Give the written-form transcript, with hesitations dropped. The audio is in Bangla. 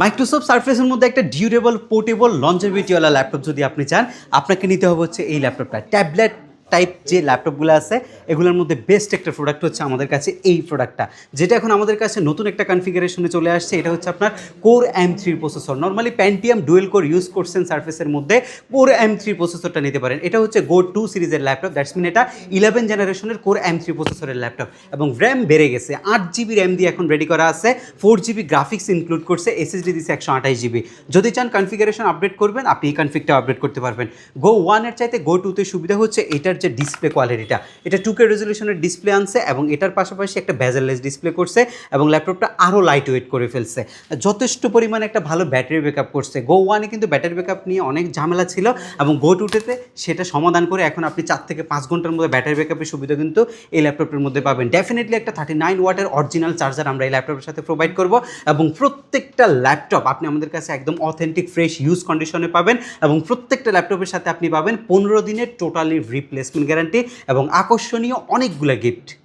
মাইক্রোসফট সার্ফেসের মধ্যে একটা ডিউরেবল পোর্টেবল লঞ্জেভিটিওয়ালা ল্যাপটপ যদি আপনি চান, আপনাকে নিতে হবে হচ্ছে এই ল্যাপটপটা। ট্যাবলেট টাইপ যে ল্যাপটপগুলো আছে এগুলোর মধ্যে বেস্ট একটা প্রোডাক্ট হচ্ছে আমাদের কাছে এই প্রোডাক্টটা, যেটা এখন আমাদের কাছে নতুন একটা কনফিগারেশনে চলে আসছে। এটা হচ্ছে আপনার core M3 processor. Normally প্যান্টিয়াম dual core use করছেন সার্ফেসের মধ্যে, কোর M3 প্রসেসরটা নিতে পারেন। এটা হচ্ছে গো 2 সিরিজের ল্যাপটপ, দ্যাটস মিন এটা 11 জেনারেশনের কোর M3 প্রসেসরের ল্যাপটপ এবং র্যাম বেড়ে গেছে, 8 GB র্যাম দিয়ে এখন রেডি করা আছে, 4 GB গ্রাফিক্স ইনক্লুড করছে, SSD দিচ্ছে 128 GB। যদি চান কনফিগারেশন আপডেট করবেন, আপনি এই কনফিগটা আপডেট করতে পারবেন। গো 1 এর চাইতে গো 2 তে সুবিধা হচ্ছে এটার যে ডিসপ্লে কোয়ালিটিটা, এটা 2K রেজলিউশনের ডিসপ্লে আনছে এবং এটার পাশাপাশি একটা বেজেললেস ডিসপ্লে করছে এবং ল্যাপটপটা আরও লাইট ওয়েট করে ফেলছে। যথেষ্ট পরিমাণে একটা ভালো ব্যাটারি ব্যাকআপ করছে। গো 1 এ কিন্তু ব্যাটারি ব্যাকআপ নিয়ে অনেক ঝামেলা ছিল এবং গো 2 তে সেটা সমাধান করে এখন আপনি 4 থেকে 5 ঘন্টার মধ্যে ব্যাটারি ব্যাকআপের সুবিধা কিন্তু এই ল্যাপটপের মধ্যে পাবেন। ডেফিনেটলি একটা 39 ওয়াটের অরিজিনাল চার্জার আমরা এই ল্যাপটপের সাথে প্রোভাইড করব এবং প্রত্যেকটা ল্যাপটপ আপনি আমাদের কাছে একদম অথেন্টিক ফ্রেশ ইউজ কন্ডিশনে পাবেন এবং প্রত্যেকটা ল্যাপটপের সাথে আপনি পাবেন 15 দিনের টোটালি রিপ্লেসমেন্ট গ্যারান্টি এবং আকর্ষণীয় অনেকগুলো গিফট।